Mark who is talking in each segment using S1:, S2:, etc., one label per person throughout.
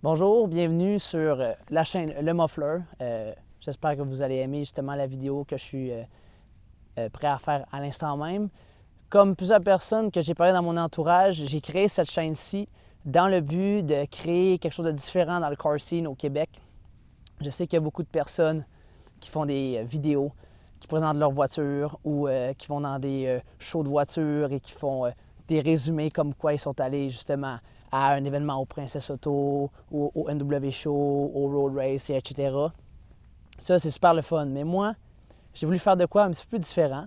S1: Bonjour, bienvenue sur la chaîne Le Muffler. J'espère que vous allez aimer justement la vidéo que je suis prêt à faire à l'instant même. Comme plusieurs personnes que j'ai parlé dans mon entourage, j'ai créé cette chaîne-ci dans le but de créer quelque chose de différent dans le car scene au Québec. Je sais qu'il y a beaucoup de personnes qui font des vidéos, qui présentent leur voiture ou qui vont dans des shows de voiture et qui font des résumés comme quoi ils sont allés justement à un événement au Princess Auto, au NW Show, au Road Race, etc. Ça, c'est super le fun. Mais moi, j'ai voulu faire de quoi un petit peu plus différent.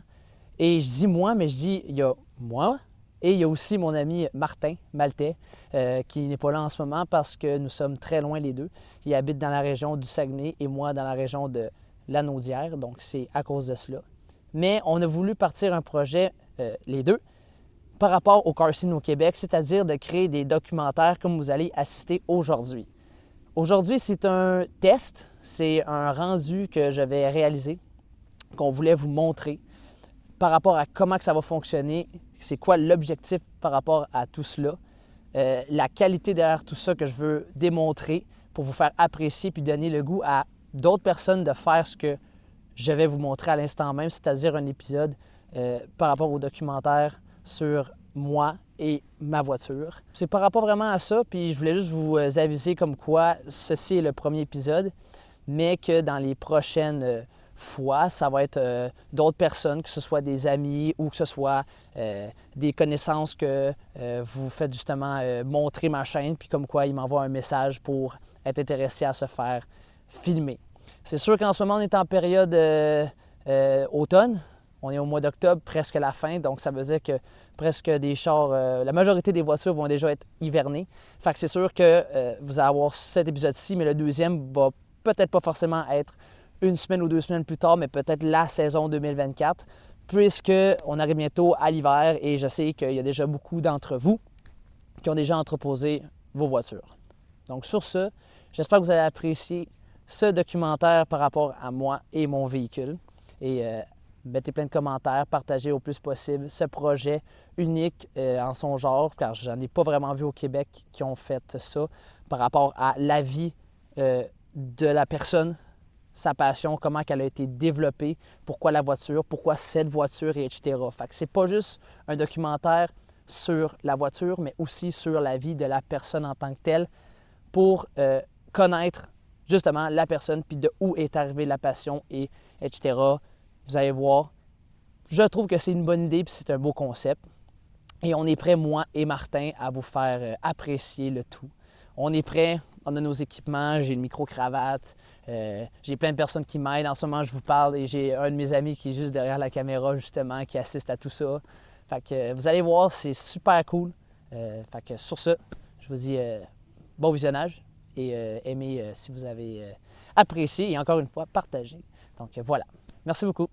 S1: Et je dis moi, mais je dis il y a moi et il y a aussi mon ami Martin Maltais, qui n'est pas là en ce moment parce que nous sommes très loin les deux. Il habite dans la région du Saguenay et moi dans la région de Lanaudière, donc c'est à cause de cela. Mais on a voulu partir un projet, les deux, par rapport au car scene au Québec, c'est-à-dire de créer des documentaires comme vous allez assister aujourd'hui. Aujourd'hui, c'est un test, c'est un rendu que je vais réaliser, qu'on voulait vous montrer par rapport à comment que ça va fonctionner, c'est quoi l'objectif par rapport à tout cela, la qualité derrière tout ça que je veux démontrer pour vous faire apprécier puis donner le goût à d'autres personnes de faire ce que je vais vous montrer à l'instant même, c'est-à-dire un épisode par rapport au documentaire sur moi et ma voiture. C'est par rapport vraiment à ça, puis je voulais juste vous aviser comme quoi ceci est le premier épisode, mais que dans les prochaines fois, ça va être d'autres personnes, que ce soit des amis ou que ce soit des connaissances que vous faites justement montrer ma chaîne, puis comme quoi ils m'envoient un message pour être intéressés à se faire filmer. C'est sûr qu'en ce moment, on est en période automne. On est au mois d'octobre, presque la fin, donc ça veut dire que presque des chars, la majorité des voitures vont déjà être hivernées. Fait que c'est sûr que vous allez avoir cet épisode-ci, mais le deuxième va peut-être pas forcément être une semaine ou 2 semaines plus tard, mais peut-être la saison 2024, puisqu'on arrive bientôt à l'hiver et je sais qu'il y a déjà beaucoup d'entre vous qui ont déjà entreposé vos voitures. Donc sur ce, j'espère que vous allez apprécier ce documentaire par rapport à moi et mon véhicule. Et mettez plein de commentaires, partagez au plus possible ce projet unique en son genre, car je n'en ai pas vraiment vu au Québec qui ont fait ça par rapport à la vie de la personne, sa passion, comment elle a été développée, pourquoi la voiture, pourquoi cette voiture, et etc. Fait que c'est pas juste un documentaire sur la voiture, mais aussi sur la vie de la personne en tant que telle pour connaître justement la personne, puis de où est arrivée la passion, et etc. Vous allez voir, je trouve que c'est une bonne idée, puis c'est un beau concept. Et on est prêt, moi et Martin, à vous faire apprécier le tout. On est prêt, on a nos équipements, j'ai une micro-cravate, j'ai plein de personnes qui m'aident. En ce moment, je vous parle et j'ai un de mes amis qui est juste derrière la caméra, justement, qui assiste à tout ça. Fait que vous allez voir, c'est super cool. Fait que sur ce, je vous dis bon visionnage et aimez si vous avez apprécié et encore une fois, partagez. Donc voilà. Merci beaucoup.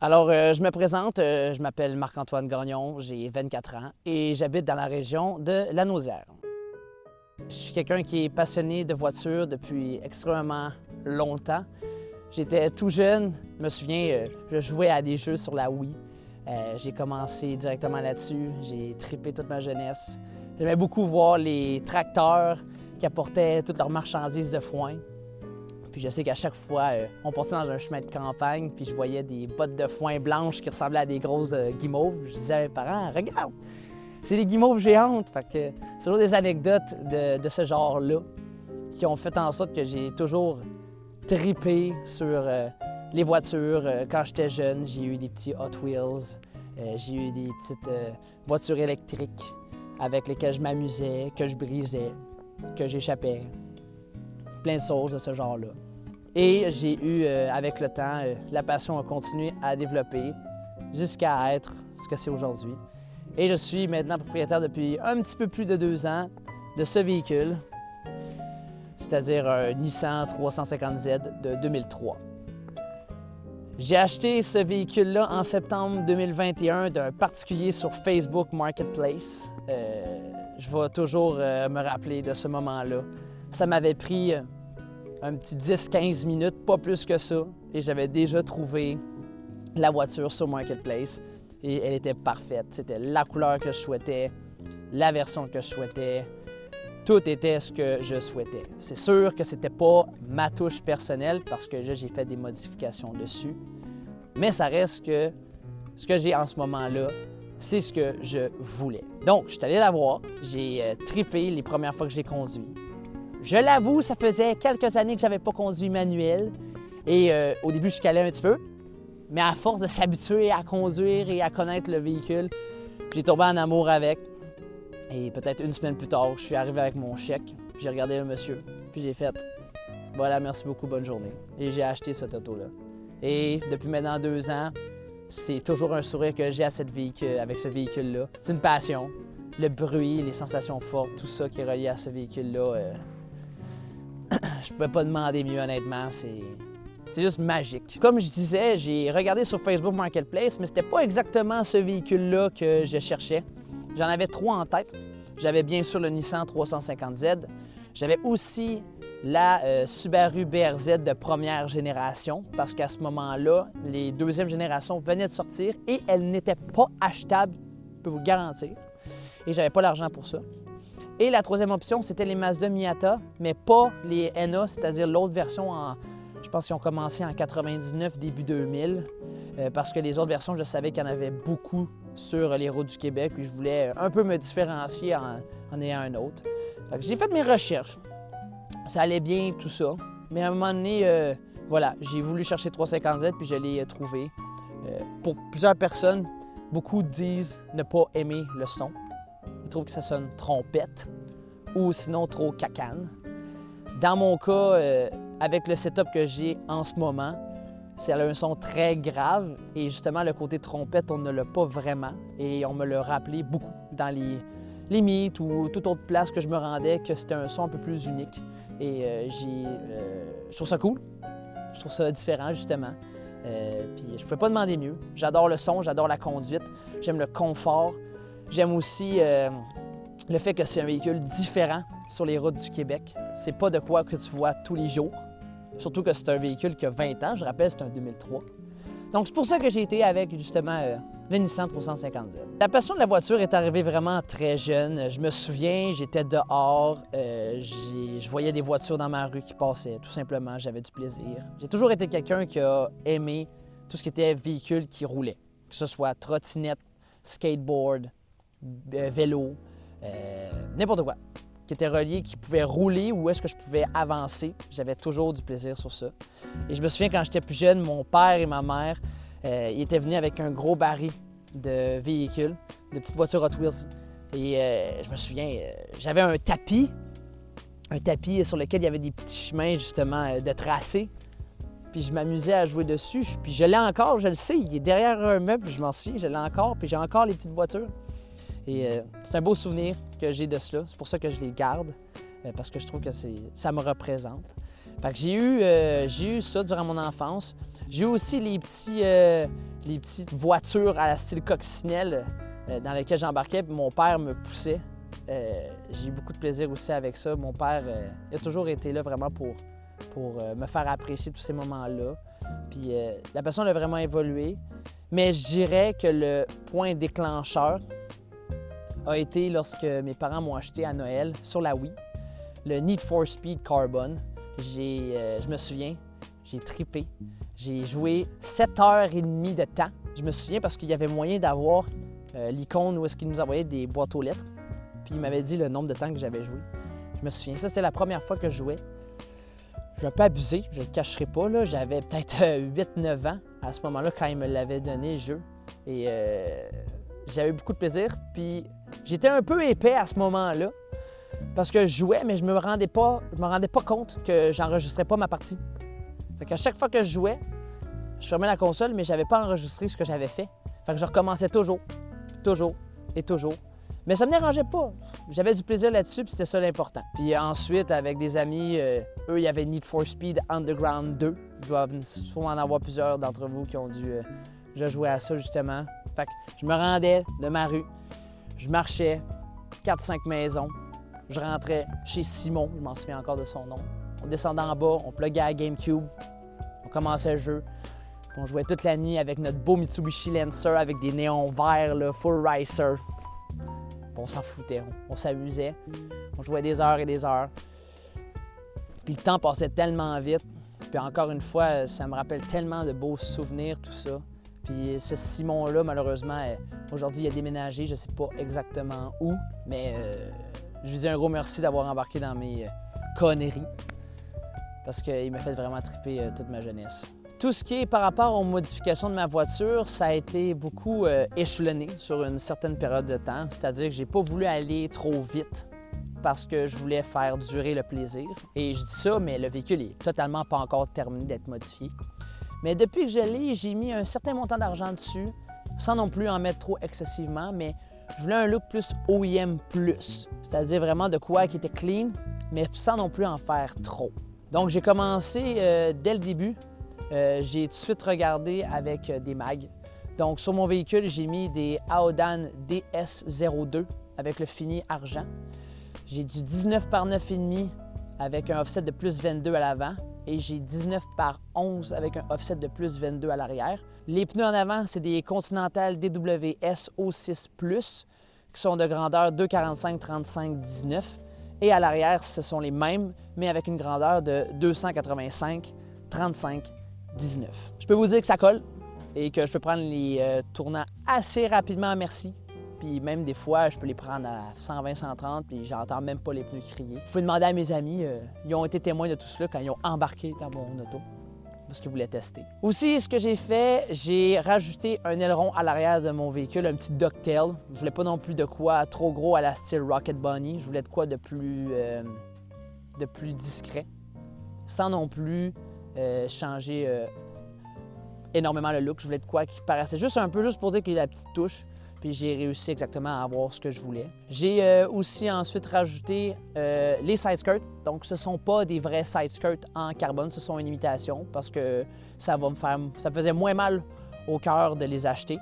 S1: Alors, je me présente, je m'appelle Marc-Antoine Gagnon, j'ai 24 ans et j'habite dans la région de Lanaudière. Je suis quelqu'un qui est passionné de voitures depuis extrêmement longtemps. J'étais tout jeune, je me souviens, je jouais à des jeux sur la Wii. J'ai commencé directement là-dessus, j'ai trippé toute ma jeunesse. J'aimais beaucoup voir les tracteurs qui apportaient toutes leurs marchandises de foin. Puis je sais qu'à chaque fois, on passait dans un chemin de campagne, puis je voyais des bottes de foin blanches qui ressemblaient à des grosses guimauves. Je disais à mes parents, regarde, c'est des guimauves géantes. Fait que c'est toujours des anecdotes de ce genre-là qui ont fait en sorte que j'ai toujours trippé sur les voitures. Quand j'étais jeune, j'ai eu des petits Hot Wheels, j'ai eu des petites voitures électriques avec lesquelles je m'amusais, que je brisais, que j'échappais. Plein de choses de ce genre-là. Et j'ai eu, avec le temps, la passion a continué à développer jusqu'à être ce que c'est aujourd'hui. Et je suis maintenant propriétaire depuis un petit peu plus de 2 ans de ce véhicule, c'est-à-dire un Nissan 350Z de 2003. J'ai acheté ce véhicule-là en septembre 2021 d'un particulier sur Facebook Marketplace. Je vais toujours me rappeler de ce moment-là. Ça m'avait pris un petit 10-15 minutes, pas plus que ça, et j'avais déjà trouvé la voiture sur Marketplace et elle était parfaite. C'était la couleur que je souhaitais, la version que je souhaitais, tout était ce que je souhaitais. C'est sûr que c'était pas ma touche personnelle parce que j'ai fait des modifications dessus, mais ça reste que ce que j'ai en ce moment-là, c'est ce que je voulais. Donc, je suis allé la voir, j'ai trippé les premières fois que je l'ai conduit. Je l'avoue, ça faisait quelques années que je n'avais pas conduit manuel et au début, je calais un petit peu, mais à force de s'habituer à conduire et à connaître le véhicule, j'ai tombé en amour avec. Et peut-être une semaine plus tard, je suis arrivé avec mon chèque, j'ai regardé le monsieur, puis j'ai fait « Voilà, merci beaucoup, bonne journée ». Et j'ai acheté cette auto-là. Et depuis maintenant 2 ans, c'est toujours un sourire que j'ai avec ce véhicule-là. C'est une passion. Le bruit, les sensations fortes, tout ça qui est relié à ce véhicule-là, je pouvais pas demander mieux, honnêtement. C'est juste magique. Comme je disais, j'ai regardé sur Facebook Marketplace, mais c'était pas exactement ce véhicule-là que je cherchais. J'en avais 3 en tête. J'avais bien sûr le Nissan 350Z. J'avais aussi la Subaru BRZ de première génération, parce qu'à ce moment-là, les 2e générations venaient de sortir et elles n'étaient pas achetables, je peux vous le garantir. Et j'avais pas l'argent pour ça. Et la 3e option, c'était les Mazda Miata, mais pas les NA, c'est-à-dire l'autre version je pense qu'ils ont commencé en 99, début 2000, parce que les autres versions, je savais qu'il y en avait beaucoup sur les routes du Québec, puis je voulais un peu me différencier en ayant un autre. Fait que j'ai fait mes recherches. Ça allait bien, tout ça. Mais à un moment donné, voilà, j'ai voulu chercher 350Z, puis je l'ai trouvé. Pour plusieurs personnes, beaucoup disent ne pas aimer le son. Ils trouvent que ça sonne trompette ou sinon trop cacane. Dans mon cas, avec le setup que j'ai en ce moment, c'est un son très grave et justement le côté trompette, on ne l'a pas vraiment et on me l'a rappelé beaucoup dans les meets ou toute autre place que je me rendais que c'était un son un peu plus unique et je trouve ça cool, je trouve ça différent justement. Puis je ne pouvais pas demander mieux. J'adore le son, j'adore la conduite, j'aime le confort. J'aime aussi le fait que c'est un véhicule différent sur les routes du Québec. C'est pas de quoi que tu vois tous les jours. Surtout que c'est un véhicule qui a 20 ans. Je rappelle, c'est un 2003. Donc, c'est pour ça que j'ai été avec, justement, le Nissan 350Z. La passion de la voiture est arrivée vraiment très jeune. Je me souviens, j'étais dehors, je voyais des voitures dans ma rue qui passaient, tout simplement. J'avais du plaisir. J'ai toujours été quelqu'un qui a aimé tout ce qui était véhicule qui roulait, que ce soit trottinette, skateboard, vélo, n'importe quoi qui était relié, qui pouvait rouler ou est-ce que je pouvais avancer. J'avais toujours du plaisir sur ça. Et je me souviens quand j'étais plus jeune, mon père et ma mère, ils étaient venus avec un gros baril de véhicules, de petites voitures Hot Wheels. Et je me souviens, j'avais un tapis sur lequel il y avait des petits chemins justement de tracé. Puis je m'amusais à jouer dessus. Puis je l'ai encore, je le sais, il est derrière un meuble, je m'en souviens, je l'ai encore, puis j'ai encore les petites voitures. Et c'est un beau souvenir que j'ai de cela. C'est pour ça que je les garde, parce que je trouve que ça me représente. Fait que j'ai eu ça durant mon enfance. J'ai eu aussi les les petites voitures à la style coccinelle dans lesquelles j'embarquais, puis mon père me poussait. J'ai eu beaucoup de plaisir aussi avec ça. Mon père a toujours été là vraiment pour me faire apprécier tous ces moments-là. Puis la personne a vraiment évolué. Mais je dirais que le point déclencheur a été lorsque mes parents m'ont acheté à Noël sur la Wii le Need for Speed Carbon. Je me souviens, j'ai trippé. J'ai joué 7h30 de temps. Je me souviens parce qu'il y avait moyen d'avoir l'icône où est-ce qu'il nous envoyait des boîtes aux lettres. Puis il m'avait dit le nombre de temps que j'avais joué. Je me souviens, ça c'était la première fois que je jouais. J'ai un peu abusé, je ne le cacherai pas. J'avais peut-être 8-9 ans à ce moment-là quand il me l'avait donné le jeu. Et j'avais eu beaucoup de plaisir. Puis j'étais un peu épais à ce moment-là parce que je jouais, mais je me rendais pas compte que j'enregistrais pas ma partie. Fait qu'à chaque fois que je jouais, je fermais la console, mais je n'avais pas enregistré ce que j'avais fait. Fait que je recommençais toujours et toujours. Mais ça me dérangeait pas. J'avais du plaisir là-dessus, puis c'était ça l'important. Puis ensuite, avec des amis, eux, il y avait Need for Speed Underground 2. Il doit sûrement en avoir plusieurs d'entre vous qui ont dû déjà jouer à ça, justement. Fait que je me rendais de ma rue, je marchais 4-5 maisons, je rentrais chez Simon, je m'en souviens encore de son nom. On descendait en bas, on pluguait à GameCube, on commençait le jeu. Puis on jouait toute la nuit avec notre beau Mitsubishi Lancer avec des néons verts, là, full racer. On s'en foutait, on s'amusait, on jouait des heures et des heures. Puis le temps passait tellement vite. Puis encore une fois, ça me rappelle tellement de beaux souvenirs, tout ça. Puis ce Simon-là, malheureusement, aujourd'hui, il a déménagé, je ne sais pas exactement où, mais je lui dis un gros merci d'avoir embarqué dans mes conneries parce qu'il m'a fait vraiment triper toute ma jeunesse. Tout ce qui est par rapport aux modifications de ma voiture, ça a été beaucoup échelonné sur une certaine période de temps. C'est-à-dire que j'ai pas voulu aller trop vite parce que je voulais faire durer le plaisir. Et je dis ça, mais le véhicule est totalement pas encore terminé d'être modifié. Mais depuis que je l'ai, j'ai mis un certain montant d'argent dessus, sans non plus en mettre trop excessivement, mais je voulais un look plus OEM+. C'est-à-dire vraiment de quoi qui était clean, mais sans non plus en faire trop. Donc j'ai commencé dès le début. J'ai tout de suite regardé avec des mags. Donc, sur mon véhicule, j'ai mis des Aodan DS02 avec le fini argent. J'ai du 19 par 9,5 avec un offset de plus 22 à l'avant et j'ai 19 par 11 avec un offset de plus 22 à l'arrière. Les pneus en avant, c'est des Continental DWS O6+, qui sont de grandeur 245-35-19. Et à l'arrière, ce sont les mêmes, mais avec une grandeur de 285-35-19. Je peux vous dire que ça colle et que je peux prendre les tournants assez rapidement à merci. Puis même des fois, je peux les prendre à 120-130 puis j'entends même pas les pneus crier. Vous pouvez demander à mes amis, ils ont été témoins de tout cela quand ils ont embarqué dans mon auto parce qu'ils voulaient tester. Aussi, ce que j'ai fait, j'ai rajouté un aileron à l'arrière de mon véhicule, un petit ducktail. Je voulais pas non plus de quoi trop gros à la style Rocket Bunny. Je voulais de quoi de plus discret, sans non plus changer énormément le look. Je voulais de quoi qui paraissait juste un peu, juste pour dire qu'il y a la petite touche. Puis j'ai réussi exactement à avoir ce que je voulais. J'ai aussi ensuite rajouté les side skirts. Donc ce ne sont pas des vrais side skirts en carbone, ce sont une imitation parce que ça me faisait moins mal au cœur de les acheter.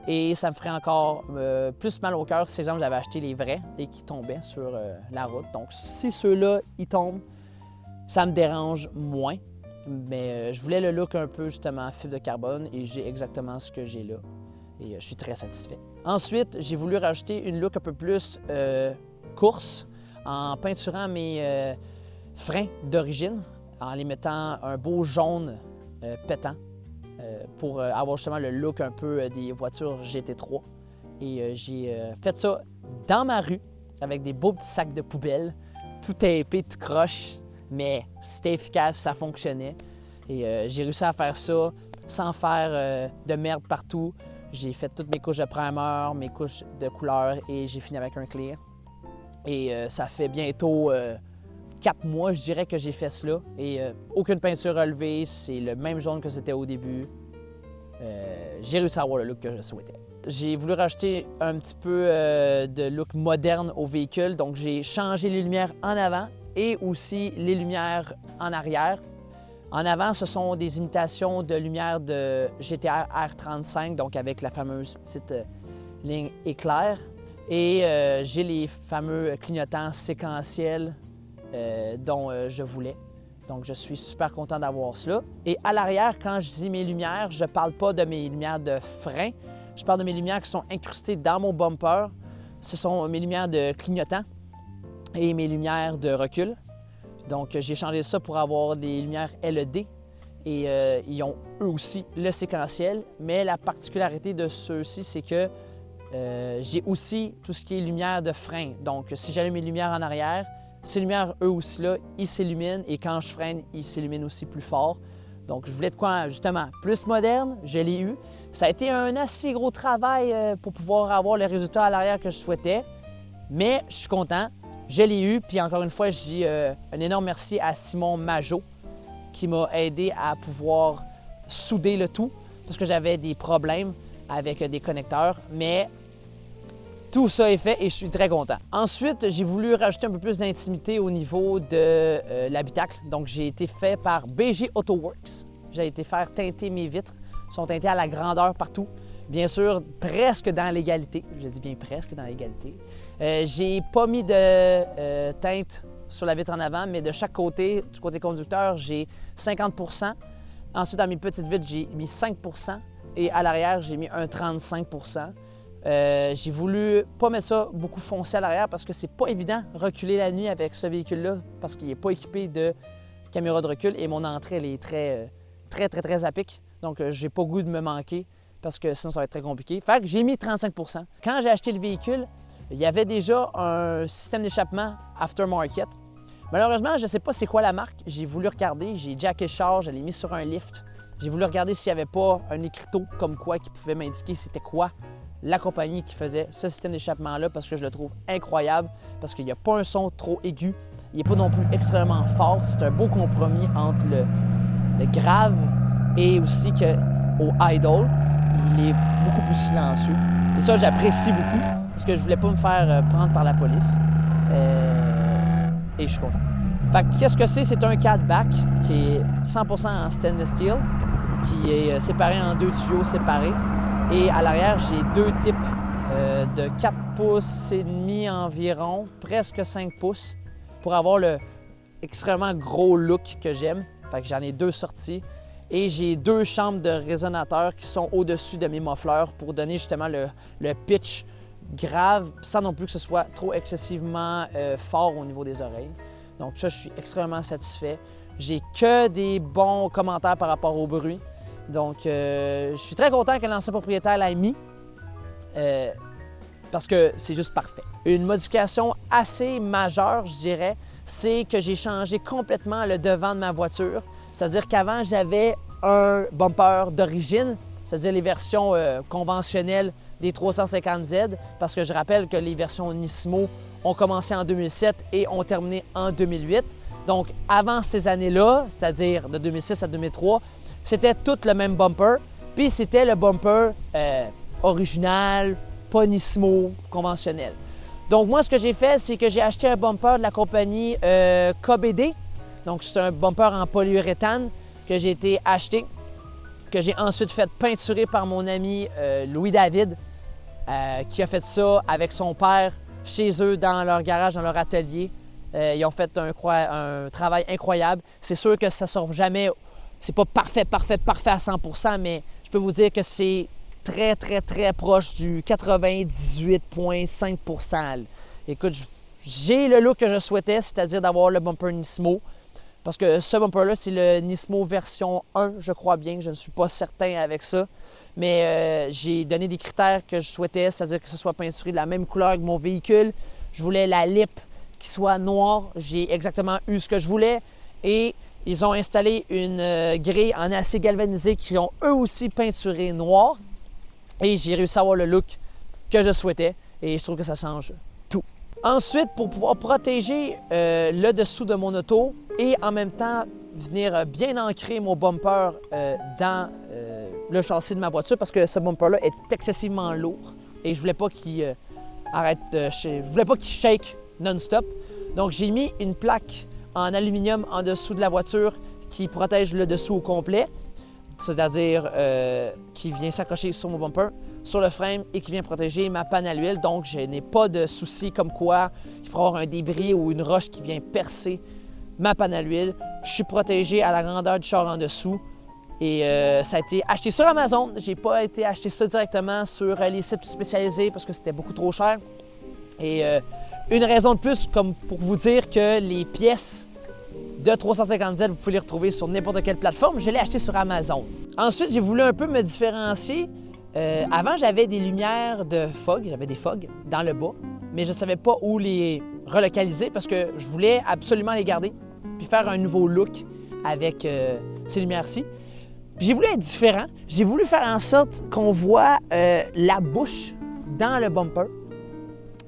S1: Et ça me ferait encore plus mal au cœur si, par exemple, j'avais acheté les vrais et qui tombaient sur la route. Donc si ceux-là, ils tombent, ça me dérange moins. Mais je voulais le look un peu justement fibre de carbone et j'ai exactement ce que j'ai là. Et je suis très satisfait. Ensuite, j'ai voulu rajouter une look un peu plus course en peinturant mes freins d'origine, en les mettant un beau jaune pétant pour avoir justement le look un peu des voitures GT3. Et j'ai fait ça dans ma rue avec des beaux petits sacs de poubelle, tout tapé, tout croche, mais c'était efficace, ça fonctionnait. Et j'ai réussi à faire ça sans faire de merde partout. J'ai fait toutes mes couches de primer, mes couches de couleur et j'ai fini avec un clear. Et ça fait bientôt 4 mois, je dirais, que j'ai fait cela. Et aucune peinture relevée, c'est le même jaune que c'était au début. J'ai réussi à avoir le look que je souhaitais. J'ai voulu rajouter un petit peu de look moderne au véhicule. Donc j'ai changé les lumières en avant et aussi les lumières en arrière En avant, ce sont des imitations de lumière de GTR R35, donc avec la fameuse petite ligne éclair. Et j'ai les fameux clignotants séquentiels dont je voulais. Donc, je suis super content d'avoir cela. Et à l'arrière, quand je dis mes lumières, je ne parle pas de mes lumières de frein. Je parle de mes lumières qui sont incrustées dans mon bumper. Ce sont mes lumières de clignotant et mes lumières de recul. Donc, j'ai changé ça pour avoir des lumières LED. Et ils ont eux aussi le séquentiel. Mais la particularité de ceux-ci, c'est que j'ai aussi tout ce qui est lumière de frein. Donc, si j'allume mes lumières en arrière, ces lumières, eux aussi, là, ils s'illuminent et quand je freine, ils s'illuminent aussi plus fort. Donc, je voulais de quoi, justement, plus moderne, je l'ai eu. Ça a été un assez gros travail pour pouvoir avoir le résultat à l'arrière que je souhaitais, mais je suis content, je l'ai eu. Puis encore une fois, je dis un énorme merci à Simon Majot qui m'a aidé à pouvoir souder le tout parce que j'avais des problèmes avec des connecteurs, mais tout ça est fait et je suis très content. Ensuite, j'ai voulu rajouter un peu plus d'intimité au niveau de l'habitacle. Donc, j'ai été fait par BG Auto Works. J'ai été faire teinter mes vitres. Elles sont teintées à la grandeur partout. Bien sûr, presque dans l'égalité. Je dis bien presque dans l'égalité. J'ai pas mis de teinte sur la vitre en avant, mais de chaque côté, du côté conducteur, j'ai 50 %. Ensuite, dans mes petites vitres, j'ai mis 5 % et à l'arrière, j'ai mis un 35 %. J'ai voulu pas mettre ça beaucoup foncé à l'arrière parce que c'est pas évident reculer la nuit avec ce véhicule-là parce qu'il n'est pas équipé de caméra de recul et mon entrée, elle est très à pic. Donc, j'ai pas goût de me manquer parce que sinon, ça va être très compliqué. Fait que j'ai mis 35 %. Quand j'ai acheté le véhicule, il y avait déjà un système d'échappement aftermarket. Malheureusement, je ne sais pas c'est quoi la marque. J'ai voulu regarder, j'ai jacké le char, je l'ai mis sur un lift. J'ai voulu regarder s'il n'y avait pas un écriteau comme quoi qui pouvait m'indiquer c'était quoi la compagnie qui faisait ce système d'échappement-là parce que je le trouve incroyable, parce qu'il n'y a pas un son trop aigu, il n'est pas non plus extrêmement fort. C'est un beau compromis entre le grave et aussi au idle, il est beaucoup plus silencieux. Et ça, j'apprécie beaucoup parce que je voulais pas me faire prendre par la police. Et je suis content. Fait que qu'est-ce que c'est? C'est un catback qui est 100% en stainless steel, qui est séparé en deux tuyaux séparés. Et à l'arrière, j'ai deux types de 4 pouces et demi environ, presque 5 pouces, pour avoir le extrêmement gros look que j'aime. Fait que j'en ai deux sorties. Et j'ai deux chambres de résonateurs qui sont au-dessus de mes muffleurs pour donner justement le pitch grave, sans non plus que ce soit trop excessivement fort au niveau des oreilles. Donc ça, je suis extrêmement satisfait. J'ai que des bons commentaires par rapport au bruit. Donc, je suis très content que l'ancien propriétaire l'ait mis parce que c'est juste parfait. Une modification assez majeure, je dirais, c'est que j'ai changé complètement le devant de ma voiture. C'est-à-dire qu'avant, j'avais un bumper d'origine, c'est-à-dire les versions conventionnelles des 350Z, parce que je rappelle que les versions Nismo ont commencé en 2007 et ont terminé en 2008. Donc, avant ces années-là, c'est-à-dire de 2006 à 2003, c'était tout le même bumper, puis c'était le bumper original, pas Nismo, conventionnel. Donc moi, ce que j'ai fait, c'est que j'ai acheté un bumper de la compagnie KBD. Donc c'est un bumper en polyuréthane que j'ai été acheté, que j'ai ensuite fait peinturer par mon ami Louis-David, qui a fait ça avec son père chez eux, dans leur garage, dans leur atelier. Ils ont fait un travail incroyable. C'est sûr que ça ne sort jamais. C'est pas parfait à 100 %, mais je peux vous dire que c'est très proche du 98,5 %. Écoute, j'ai le look que je souhaitais, c'est-à-dire d'avoir le bumper Nismo. Parce que ce bumper-là, c'est le Nismo version 1, je crois bien. Je ne suis pas certain avec ça. Mais j'ai donné des critères que je souhaitais, c'est-à-dire que ce soit peinturé de la même couleur que mon véhicule. Je voulais la lip qui soit noire. J'ai exactement eu ce que je voulais. Et ils ont installé une grille en acier galvanisé qui ont eux aussi peinturé noir. Et j'ai réussi à avoir le look que je souhaitais. Et je trouve que ça change tout. Ensuite, pour pouvoir protéger le dessous de mon auto et en même temps venir bien ancrer mon bumper dans le châssis de ma voiture, parce que ce bumper-là est excessivement lourd et je voulais pas qu'il shake non-stop. Donc, j'ai mis une plaque en aluminium en dessous de la voiture qui protège le dessous au complet, c'est-à-dire qui vient s'accrocher sur mon bumper, sur le frame et qui vient protéger ma panne à l'huile. Donc, je n'ai pas de souci comme quoi il pourrait y avoir un débris ou une roche qui vient percer ma panne à l'huile. Je suis protégé à la grandeur du char en dessous. Et ça a été acheté sur Amazon. Je n'ai pas été acheter ça directement sur les sites spécialisés parce que c'était beaucoup trop cher. Et une raison de plus, comme pour vous dire que les pièces de 350Z, vous pouvez les retrouver sur n'importe quelle plateforme. Je l'ai acheté sur Amazon. Ensuite, j'ai voulu un peu me différencier. Avant, j'avais des lumières de fog, j'avais des fogs dans le bas, mais je ne savais pas où les relocaliser parce que je voulais absolument les garder puis faire un nouveau look avec ces lumières-ci. J'ai voulu être différent. J'ai voulu faire en sorte qu'on voit la bouche dans le bumper.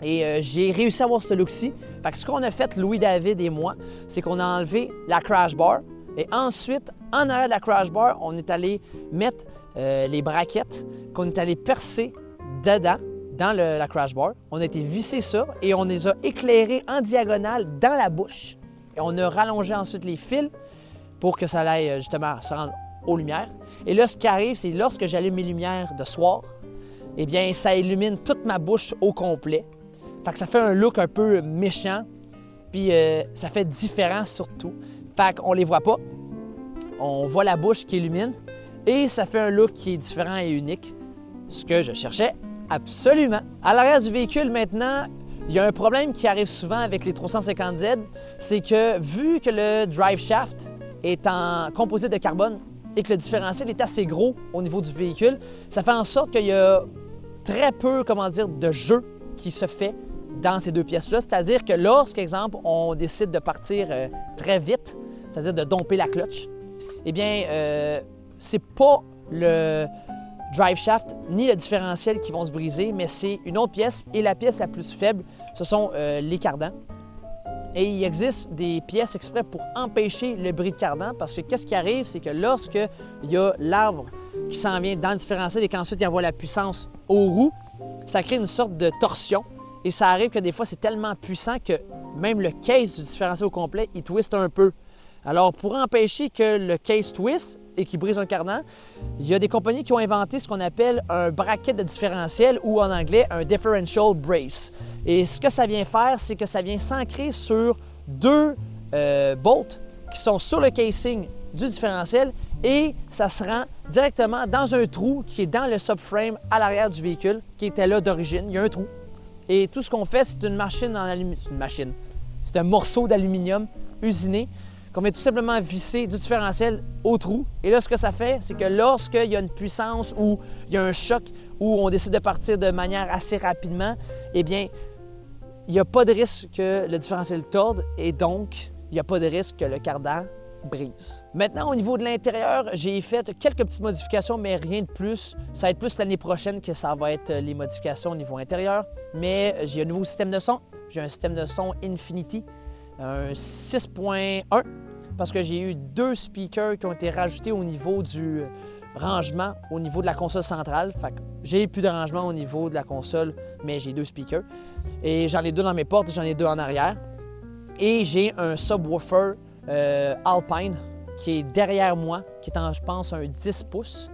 S1: Et j'ai réussi à avoir ce look-ci. Fait que ce qu'on a fait, Louis-David et moi, c'est qu'on a enlevé la crash bar. Et ensuite, en arrière de la crash bar, on est allé mettre les braquettes qu'on est allé percer dedans, dans la crash bar. On a été visser ça et on les a éclairés en diagonale dans la bouche. Et on a rallongé ensuite les fils pour que ça aille justement se rendre aux lumières. Et là, ce qui arrive, c'est lorsque j'allume mes lumières de soir, eh bien, ça illumine toute ma bouche au complet. Fait que ça fait un look un peu méchant, puis ça fait différent surtout. Fait qu'on les voit pas, on voit la bouche qui illumine, et ça fait un look qui est différent et unique, ce que je cherchais absolument. À l'arrière du véhicule, maintenant, il y a un problème qui arrive souvent avec les 350Z, c'est que vu que le drive shaft est en composite de carbone, et que le différentiel est assez gros au niveau du véhicule, ça fait en sorte qu'il y a très peu, de jeu qui se fait dans ces deux pièces-là. C'est-à-dire que lorsque, exemple, on décide de partir très vite, c'est-à-dire de domper la clutch, eh bien, c'est pas le drive shaft ni le différentiel qui vont se briser, mais c'est une autre pièce. Et la pièce la plus faible, ce sont les cardans. Et il existe des pièces exprès pour empêcher le bris de cardan parce que qu'est-ce qui arrive, c'est que lorsque il y a l'arbre qui s'en vient dans le différentiel et qu'ensuite il envoie la puissance aux roues, ça crée une sorte de torsion et ça arrive que des fois c'est tellement puissant que même le case du différentiel au complet, il twiste un peu. Alors pour empêcher que le case twist et qu'il brise un cardan, il y a des compagnies qui ont inventé ce qu'on appelle un bracket de différentiel ou en anglais un differential brace. Et ce que ça vient faire, c'est que ça vient s'ancrer sur deux bolts qui sont sur le casing du différentiel et ça se rend directement dans un trou qui est dans le subframe à l'arrière du véhicule qui était là d'origine. Il y a un trou. Et tout ce qu'on fait, c'est une machine en aluminium. C'est une machine. C'est un morceau d'aluminium usiné qu'on vient tout simplement visser du différentiel au trou. Et là, ce que ça fait, c'est que lorsqu'il y a une puissance ou il y a un choc ou on décide de partir de manière assez rapidement, eh bien, il n'y a pas de risque que le différentiel torde et donc, il n'y a pas de risque que le cardan brise. Maintenant, au niveau de l'intérieur, j'ai fait quelques petites modifications, mais rien de plus. Ça va être plus l'année prochaine que ça va être les modifications au niveau intérieur. Mais j'ai un nouveau système de son. J'ai un système de son Infinity, un 6.1, parce que j'ai eu 2 speakers qui ont été rajoutés au niveau du rangement, au niveau de la console centrale. Fait que j'ai plus de rangement au niveau de la console, mais j'ai 2 speakers. Et j'en ai 2 dans mes portes et j'en ai 2 en arrière. Et j'ai un subwoofer Alpine qui est derrière moi, qui est en, je pense, un 10 pouces.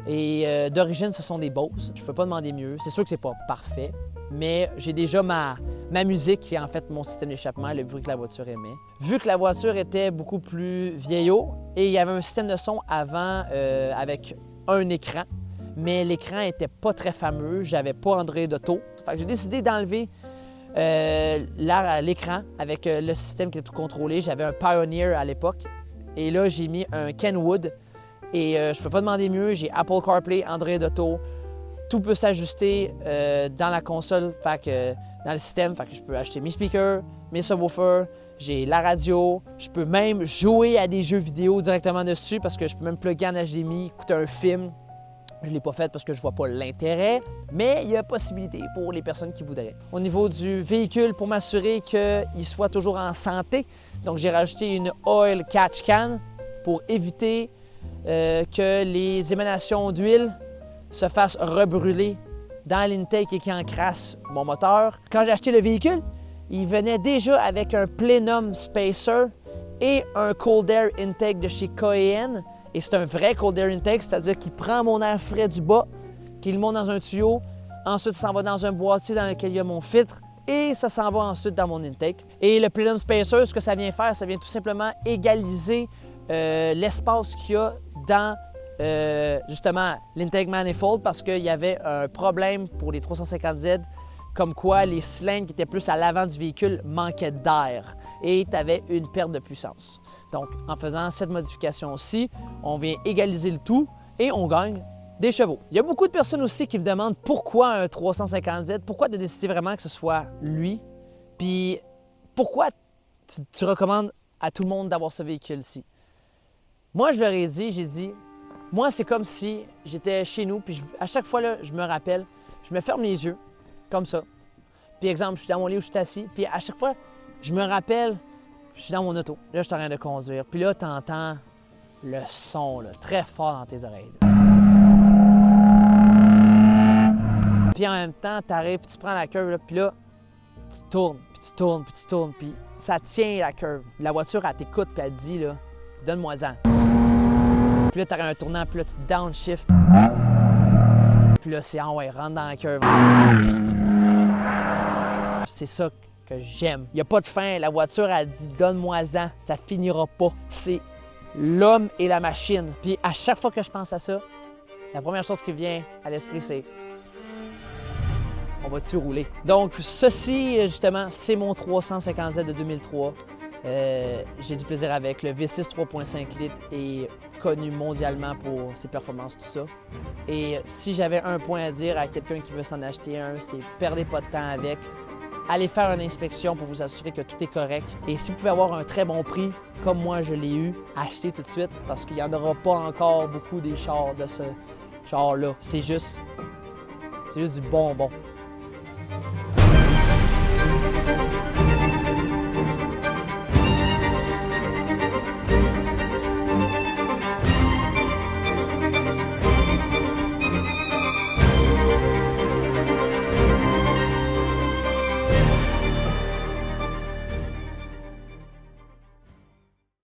S1: Et d'origine, ce sont des Bose. Je ne peux pas demander mieux. C'est sûr que c'est pas parfait, mais j'ai déjà ma musique qui est en fait mon système d'échappement, le bruit que la voiture émet. Vu que la voiture était beaucoup plus vieillot et il y avait un système de son avant avec un écran, mais l'écran n'était pas très fameux, j'avais pas Android Auto. Fait que j'ai décidé d'enlever l'écran avec le système qui était tout contrôlé. J'avais un Pioneer à l'époque et là j'ai mis un Kenwood et je ne peux pas demander mieux. J'ai Apple CarPlay, Android Auto, tout peut s'ajuster dans la console, fait que, dans le système. Fait que je peux acheter mes speakers, mes subwoofers, j'ai la radio, je peux même jouer à des jeux vidéo directement dessus parce que je peux même plugger en HDMI, écouter un film. Je ne l'ai pas fait parce que je ne vois pas l'intérêt, mais il y a possibilité pour les personnes qui voudraient. Au niveau du véhicule, pour m'assurer qu'il soit toujours en santé, donc j'ai rajouté une Oil Catch Can pour éviter que les émanations d'huile se fassent rebrûler dans l'intake et qui encrasse mon moteur. Quand j'ai acheté le véhicule, il venait déjà avec un Plenum Spacer et un Cold Air Intake de chez KN. Et c'est un vrai Cold Air Intake, c'est-à-dire qu'il prend mon air frais du bas, qu'il le monte dans un tuyau, ensuite ça s'en va dans un boîtier dans lequel il y a mon filtre et ça s'en va ensuite dans mon intake. Et le Platinum Spacer, ce que ça vient faire, ça vient tout simplement égaliser l'espace qu'il y a dans justement l'intake manifold parce qu'il y avait un problème pour les 350Z comme quoi les cylindres qui étaient plus à l'avant du véhicule manquaient d'air et tu avais une perte de puissance. Donc, en faisant cette modification-ci, on vient égaliser le tout et on gagne des chevaux. Il y a beaucoup de personnes aussi qui me demandent pourquoi un 350Z, pourquoi de décider vraiment que ce soit lui, puis pourquoi tu recommandes à tout le monde d'avoir ce véhicule-ci. Moi, je leur ai dit, j'ai dit, moi, c'est comme si j'étais chez nous, puis à chaque fois, là, je me rappelle, je me ferme les yeux, comme ça. Puis exemple, je suis dans mon lit où je suis assis, puis à chaque fois, je me rappelle, je suis dans mon auto, là, je suis en train de conduire, puis là, tu entends le son là, très fort dans tes oreilles. Là. Puis en même temps, tu arrives, puis tu prends la curve, là, puis là, tu tournes, puis tu tournes, puis tu tournes, puis ça tient la curve. La voiture, elle t'écoute, puis elle te dit, là, donne-moi-en. Puis là, tu as un tournant, puis là, tu downshift. Puis là, c'est ah ouais, rentre dans la curve. C'est ça que j'aime. Il n'y a pas de fin. La voiture, elle dit donne-moi-en. Ça finira pas. C'est l'homme et la machine. Puis à chaque fois que je pense à ça, la première chose qui vient à l'esprit, c'est on va-tu rouler? Donc, ceci, justement, c'est mon 350Z de 2003. J'ai du plaisir avec. Le V6 3.5 litres est connu mondialement pour ses performances, tout ça. Et si j'avais un point à dire à quelqu'un qui veut s'en acheter un, c'est perdez pas de temps avec. Allez faire une inspection pour vous assurer que tout est correct. Et si vous pouvez avoir un très bon prix, comme moi je l'ai eu, achetez tout de suite parce qu'il n'y en aura pas encore beaucoup des chars de ce genre-là. C'est juste du bonbon.